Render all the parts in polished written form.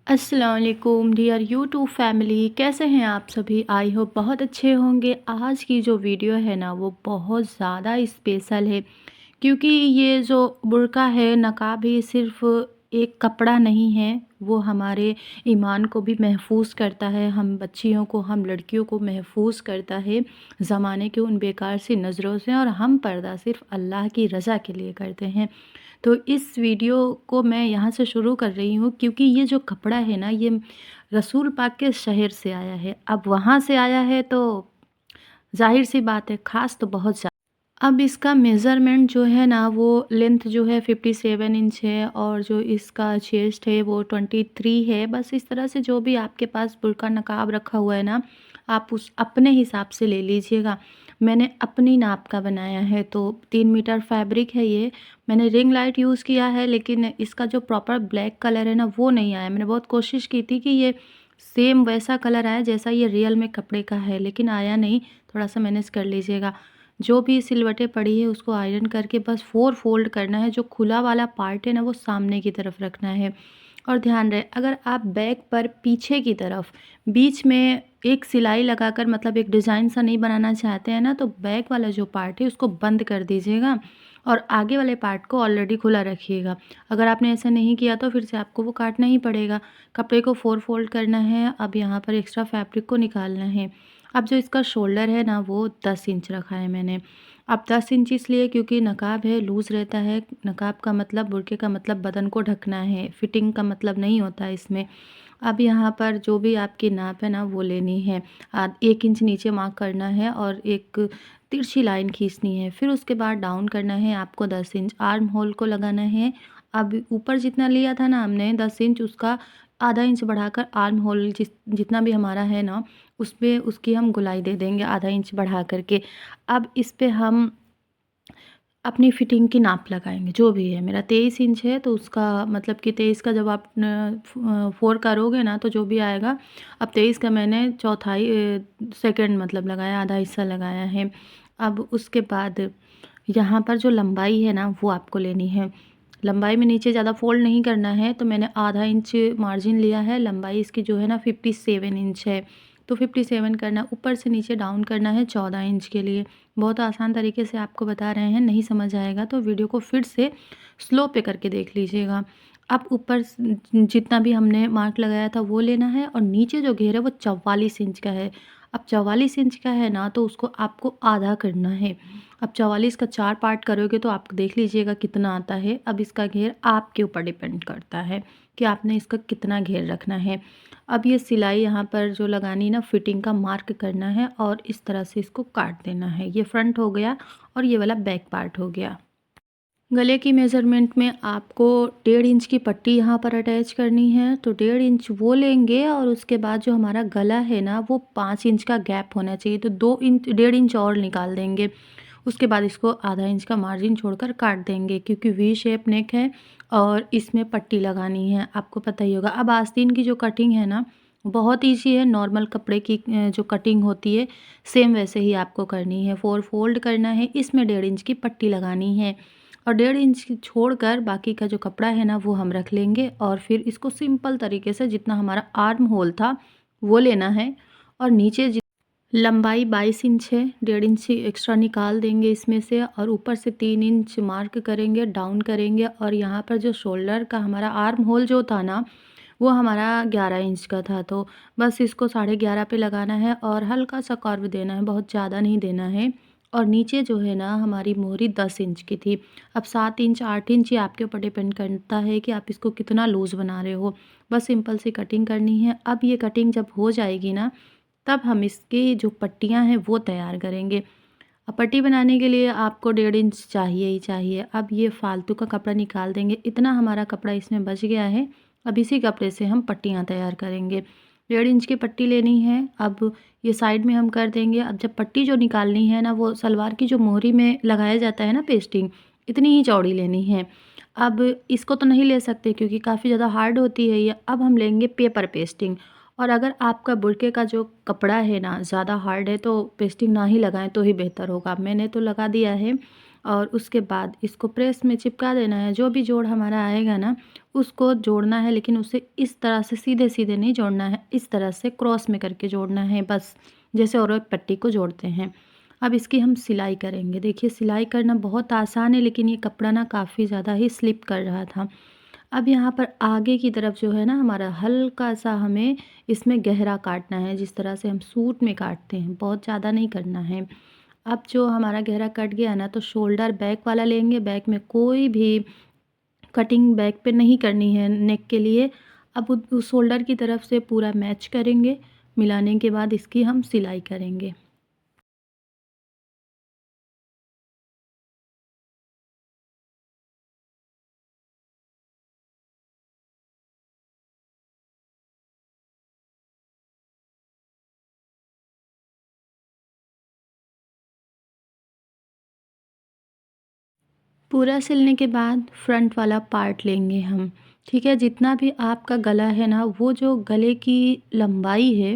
अस्सलाम वालेकुम dear YouTube family, कैसे हैं आप सभी। आई होप बहुत अच्छे होंगे। आज की जो वीडियो है ना वो बहुत ज़्यादा स्पेशल है, क्योंकि ये जो बुर्का है, नकाब है, सिर्फ एक कपड़ा नहीं है। वो हमारे ईमान को भी महफूज करता है, हम बच्चियों को, हम लड़कियों को महफूज करता है ज़माने के उन बेकार सी नज़रों से। और हम पर्दा सिर्फ अल्लाह की रज़ा के लिए करते हैं। तो इस वीडियो को मैं यहाँ से शुरू कर रही हूँ, क्योंकि ये जो कपड़ा है ना, ये रसूल पाक के शहर से आया है। अब वहाँ से आया है तो ज़ाहिर सी बात है, ख़ास तो बहुत ज़्यादा। अब इसका मेज़रमेंट जो है ना, वो लेंथ जो है 57 इंच है, और जो इसका चेस्ट है वो 23 है। बस इस तरह से जो भी आपके पास बुर्का नकाब रखा हुआ है ना, आप उस अपने हिसाब से ले लीजिएगा। मैंने अपनी नाप का बनाया है, तो 3 मीटर फैब्रिक है ये। मैंने रिंग लाइट यूज़ किया है, लेकिन इसका जो प्रॉपर ब्लैक कलर है ना वो नहीं आया। मैंने बहुत कोशिश की थी कि ये सेम वैसा कलर आए जैसा ये रियल में कपड़े का है, लेकिन आया नहीं। थोड़ा-सा मैनेज कर लीजिएगा। जो भी सिलवटें पड़ी है उसको आयरन करके बस 4 फ़ोल्ड करना है। जो खुला वाला पार्ट है ना वो सामने की तरफ रखना है। और ध्यान रहे, अगर आप बैक पर पीछे की तरफ बीच में एक सिलाई लगाकर, मतलब एक डिज़ाइन सा नहीं बनाना चाहते हैं ना, तो बैक वाला जो पार्ट है उसको बंद कर दीजिएगा और आगे वाले पार्ट को ऑलरेडी खुला रखिएगा। अगर आपने ऐसा नहीं किया तो फिर से आपको वो काटना ही पड़ेगा। कपड़े को 4 फ़ोल्ड करना है। अब यहाँ पर एक्स्ट्रा फैब्रिक को निकालना है। अब जो इसका शोल्डर है ना वो 10 इंच रखा है मैंने। अब 10 इंच इसलिए क्योंकि नकाब है, लूज़ रहता है। नकाब का मतलब, बुर्के का मतलब बदन को ढकना है, फिटिंग का मतलब नहीं होता है इसमें। अब यहाँ पर जो भी आपकी नाप है ना वो लेनी है। 1 इंच नीचे मार्क करना है और एक तिरछी लाइन खींचनी है। फिर उसके बाद डाउन करना है आपको 10 इंच। आर्म होल को लगाना है। अब ऊपर जितना लिया था ना हमने 10 इंच, उसका आधा इंच बढ़ाकर आर्म होल जितना भी हमारा है ना, उसपे उसकी हम गोलाई दे देंगे आधा इंच बढ़ा कर के। अब इस पे हम अपनी फिटिंग की नाप लगाएँगे, जो भी है। मेरा 23 इंच है, तो उसका मतलब कि 23 का जब आप 4 करोगे ना तो जो भी आएगा। अब 23 का मैंने चौथाई सेकंड मतलब लगाया, आधा हिस्सा लगाया है। अब उसके बाद यहाँ पर जो लंबाई है ना वो आपको लेनी है। लंबाई में नीचे ज़्यादा फ़ोल्ड नहीं करना है, तो मैंने आधा इंच मार्जिन लिया है। लंबाई इसकी जो है ना 57 इंच है, तो 57 करना, ऊपर से नीचे डाउन करना है 14 इंच के लिए। बहुत आसान तरीके से आपको बता रहे हैं, नहीं समझ आएगा तो वीडियो को फिर से स्लो पे करके देख लीजिएगा। अब ऊपर जितना भी हमने मार्क लगाया था वो लेना है, और नीचे जो घेर है वो 44 इंच का है। अब 44 इंच का है ना, तो उसको आपको आधा करना है। अब 44 का 4 पार्ट करोगे तो आप देख लीजिएगा कितना आता है। अब इसका घेर आपके ऊपर डिपेंड करता है कि आपने इसका कितना घेर रखना है। अब ये सिलाई यहाँ पर जो लगानी ना, फिटिंग का मार्क करना है और इस तरह से इसको काट देना है। ये फ्रंट हो गया और ये वाला बैक पार्ट हो गया। गले की मेज़रमेंट में आपको 1.5 इंच की पट्टी यहाँ पर अटैच करनी है, तो 1.5 इंच वो लेंगे, और उसके बाद जो हमारा गला है ना वो 5 इंच का गैप होना चाहिए, तो 2 इंच 1.5 इंच और निकाल देंगे। उसके बाद इसको आधा इंच का मार्जिन छोड़कर काट देंगे, क्योंकि वी शेप नेक है और इसमें पट्टी लगानी है, आपको पता ही होगा। अब आस्तीन की जो कटिंग है ना, बहुत ईज़ी है। नॉर्मल कपड़े की जो कटिंग होती है सेम वैसे ही आपको करनी है। 4 फोल्ड करना है, इसमें 1.5 इंच की पट्टी लगानी है, और 1.5 इंच की छोड़कर बाकी का जो कपड़ा है ना वो हम रख लेंगे। और फिर इसको सिंपल तरीके से, जितना हमारा आर्म होल था वो लेना है, और नीचे लंबाई 22 इंच है, 1.5 इंच एक्स्ट्रा निकाल देंगे इसमें से, और ऊपर से 3 इंच मार्क करेंगे, डाउन करेंगे। और यहाँ पर जो शोल्डर का हमारा आर्म होल जो था ना वो हमारा 11 इंच का था, तो बस इसको 11.5 पे लगाना है और हल्का सा कर्व देना है, बहुत ज़्यादा नहीं देना है। और नीचे जो है ना हमारी मोहरी 10 इंच की थी। अब 7 इंच 8 इंच ये आपके ऊपर डिपेंड करता है कि आप इसको कितना लूज़ बना रहे हो। बस सिंपल सी कटिंग करनी है। अब ये कटिंग जब हो जाएगी ना, तब हम इसकी जो पट्टियाँ हैं वो तैयार करेंगे। अब पट्टी बनाने के लिए आपको 1.5 इंच चाहिए ही चाहिए। अब ये फालतू का कपड़ा निकाल देंगे, इतना हमारा कपड़ा इसमें बच गया है। अब इसी कपड़े से हम पट्टियाँ तैयार करेंगे। 1.5 इंच की पट्टी लेनी है। अब ये साइड में हम कर देंगे। अब जब पट्टी जो निकालनी है ना, वो सलवार की जो मोहरी में लगाया जाता है ना पेस्टिंग, इतनी ही चौड़ी लेनी है। अब इसको तो नहीं ले सकते क्योंकि काफ़ी ज़्यादा हार्ड होती है ये। अब हम लेंगे पेपर पेस्टिंग। और अगर आपका बुर्के का जो कपड़ा है ना ज़्यादा हार्ड है तो पेस्टिंग ना ही लगाएं तो ही बेहतर होगा। मैंने तो लगा दिया है, और उसके बाद इसको प्रेस में चिपका देना है। जो भी जोड़ हमारा आएगा ना उसको जोड़ना है, लेकिन उसे इस तरह से सीधे-सीधे नहीं जोड़ना है, इस तरह से क्रॉस में करके जोड़ना है बस, जैसे और एक पट्टी को जोड़ते हैं। अब इसकी हम सिलाई करेंगे। देखिए सिलाई करना बहुत आसान है, लेकिन ये कपड़ा ना काफ़ी ज़्यादा ही स्लिप कर रहा था। अब यहाँ पर आगे की तरफ जो है ना हमारा हल्का-सा हमें इसमें गहरा काटना है, जिस तरह से हम सूट में काटते हैं, बहुत ज़्यादा नहीं करना है। अब जो हमारा गहरा कट गया ना तो शोल्डर बैक वाला लेंगे, बैक में कोई भी कटिंग बैक पे नहीं करनी है नेक के लिए। अब उस शोल्डर की तरफ से पूरा मैच करेंगे, मिलाने के बाद इसकी हम सिलाई करेंगे। पूरा सिलने के बाद फ्रंट वाला पार्ट लेंगे हम, ठीक है? जितना भी आपका गला है ना, वो जो गले की लंबाई है,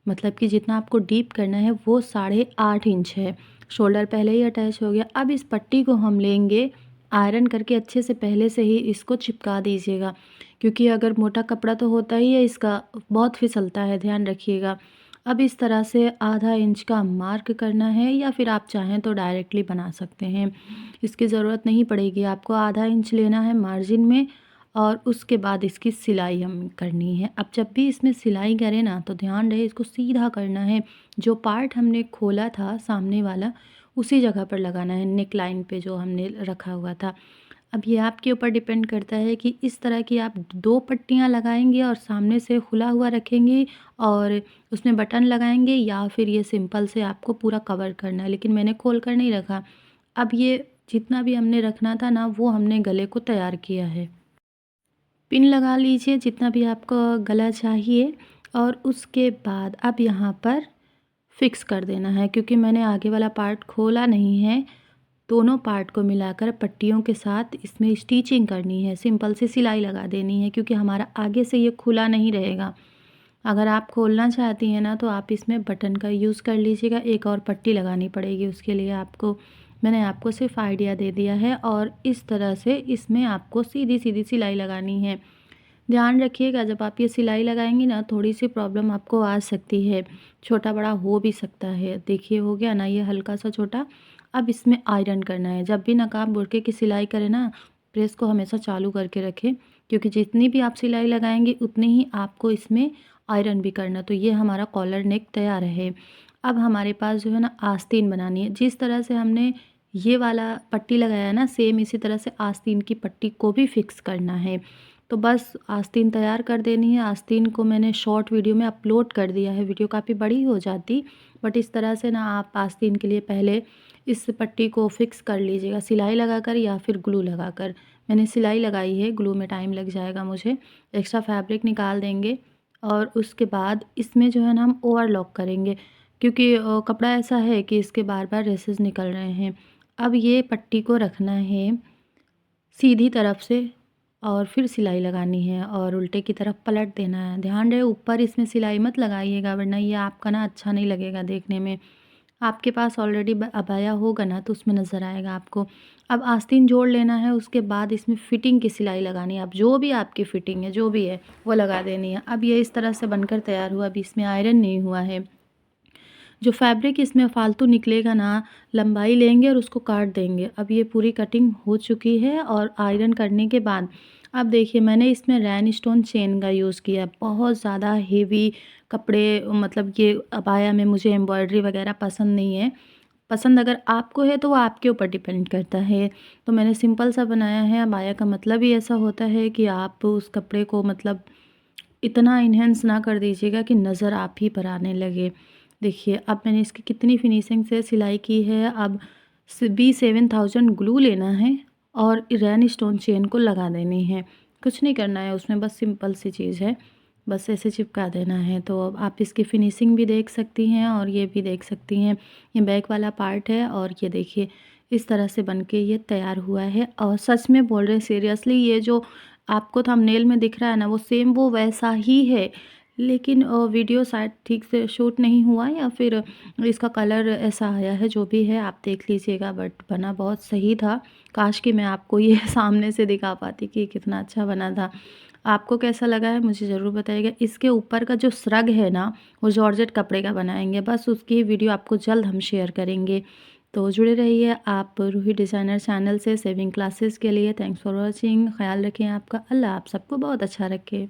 मतलब कि जितना आपको डीप करना है वो 8.5 इंच है। शोल्डर पहले ही अटैच हो गया। अब इस पट्टी को हम लेंगे, आयरन करके अच्छे से पहले से ही इसको चिपका दीजिएगा, क्योंकि अगर मोटा कपड़ा तो होता ही है इसका, बहुत फिसलता है, ध्यान रखिएगा। अब इस तरह से आधा इंच का मार्क करना है, या फिर आप चाहें तो डायरेक्टली बना सकते हैं, इसकी ज़रूरत नहीं पड़ेगी आपको। आधा इंच लेना है मार्जिन में, और उसके बाद इसकी सिलाई हम करनी है। अब जब भी इसमें सिलाई करें ना तो ध्यान रहे इसको सीधा करना है। जो पार्ट हमने खोला था सामने वाला, उसी जगह पर लगाना है, नेक लाइन पे जो हमने रखा हुआ था। अब ये आपके ऊपर डिपेंड करता है कि इस तरह की आप 2 पट्टियाँ लगाएँगे और सामने से खुला हुआ रखेंगे और उसमें बटन लगाएँगे, या फिर ये सिंपल से आपको पूरा कवर करना है, लेकिन मैंने खोल कर नहीं रखा। अब ये जितना भी हमने रखना था ना वो हमने गले को तैयार किया है। पिन लगा लीजिए जितना भी आपको गला चाहिए, और उसके बाद अब यहाँ पर फिक्स कर देना है, क्योंकि मैंने आगे वाला पार्ट खोला नहीं है। दोनों पार्ट को मिलाकर पट्टियों के साथ इसमें स्टिचिंग करनी है, सिंपल सी सिलाई लगा देनी है, क्योंकि हमारा आगे से ये खुला नहीं रहेगा। अगर आप खोलना चाहती हैं ना तो आप इसमें बटन का यूज़ कर लीजिएगा, एक और पट्टी लगानी पड़ेगी उसके लिए आपको। मैंने आपको सिर्फ आइडिया दे दिया है, और इस तरह से इसमें आपको सीधी-सीधी सिलाई लगानी है। ध्यान रखिएगा जब आप ये सिलाई लगाएंगी ना, थोड़ी सी प्रॉब्लम आपको आ सकती है, छोटा बड़ा हो भी सकता है। देखिए हो गया ना ये हल्का सा छोटा। अब इसमें आयरन करना है। जब भी नकाब बुर्के की सिलाई करें ना, प्रेस को हमेशा चालू करके रखें, क्योंकि जितनी भी आप सिलाई लगाएंगे उतनी ही आपको इसमें आयरन भी करना। तो ये हमारा कॉलर नेक तैयार है। अब हमारे पास जो है ना आस्तीन बनानी है। जिस तरह से हमने ये वाला पट्टी लगाया ना, सेम इसी तरह से आस्तीन की पट्टी को भी फिक्स करना है। तो बस आस्तीन तैयार कर देनी है। आस्तीन को मैंने शॉर्ट वीडियो में अपलोड कर दिया है, वीडियो काफ़ी बड़ी हो जाती, बट इस तरह से ना आप आस्तीन के लिए पहले इस पट्टी को फिक्स कर लीजिएगा, सिलाई लगाकर या फिर ग्लू लगाकर। मैंने सिलाई लगाई है, ग्लू में टाइम लग जाएगा मुझे। एक्स्ट्रा फैब्रिक निकाल देंगे, और उसके बाद इसमें जो है ना हम ओवरलॉक करेंगे, क्योंकि कपड़ा ऐसा है कि इसके बार-बार रेसेस निकल रहे हैं। अब ये पट्टी को रखना है सीधी तरफ से, और फिर सिलाई लगानी है, और उल्टे की तरफ पलट देना है। ध्यान रहे ऊपर इसमें सिलाई मत लगाइएगा, वरना ये आपका ना अच्छा नहीं लगेगा देखने में। आपके पास ऑलरेडी अबाया होगा ना तो उसमें नज़र आएगा आपको। अब आस्तीन जोड़ लेना है, उसके बाद इसमें फ़िटिंग की सिलाई लगानी है। अब जो भी आपकी फ़िटिंग है, जो भी है वो लगा देनी है। अब ये इस तरह से बनकर तैयार हुआ, अभी इसमें आयरन नहीं हुआ है। जो फैब्रिक इसमें फ़ालतू निकलेगा ना, लंबाई लेंगे और उसको काट देंगे। अब ये पूरी कटिंग हो चुकी है, और आयरन करने के बाद अब देखिए मैंने इसमें रैन स्टोन चेन का यूज़ किया। बहुत ज़्यादा हेवी कपड़े, मतलब ये अबाया में मुझे एम्ब्रॉयडरी वगैरह पसंद नहीं है। पसंद अगर आपको है तो वो आपके ऊपर डिपेंड करता है। तो मैंने सिंपल सा बनाया है। अबाया का मतलब ही ऐसा होता है कि आप उस कपड़े को मतलब इतना इन्हेंस ना कर दीजिएगा कि नज़र आप ही पर आने लगे। देखिए अब मैंने इसकी कितनी फिनिशिंग से सिलाई की है। अब B7000 ग्लू लेना है, और रैन स्टोन चेन को लगा देनी है। कुछ नहीं करना है उसमें, बस सिंपल सी चीज़ है, बस ऐसे चिपका देना है। तो अब आप इसकी फिनिशिंग भी देख सकती हैं, और ये भी देख सकती हैं। ये बैक वाला पार्ट है, और ये देखिए इस तरह से बनके ये तैयार हुआ है। और सच में बोल रहे हैं, सीरियसली ये जो आपको थंबनेल में दिख रहा है ना, वो सेम वो वैसा ही है। लेकिन वीडियो शायद ठीक से शूट नहीं हुआ या फिर इसका कलर ऐसा आया है, जो भी है आप देख लीजिएगा, बट बना बहुत सही था। काश कि मैं आपको ये सामने से दिखा पाती कि कितना अच्छा बना था। आपको कैसा लगा है मुझे ज़रूर बताइएगा। इसके ऊपर का जो श्रग है ना, वो जॉर्जेट कपड़े का बनाएँगे, बस उसकी वीडियो आपको जल्द हम शेयर करेंगे। तो जुड़े रहिए आप रूही डिज़ाइनर चैनल से सेविंग क्लासेस के लिए। Thanks for watching. ख़याल रखें आपका। अल्लाह आप सबको बहुत अच्छा रखे।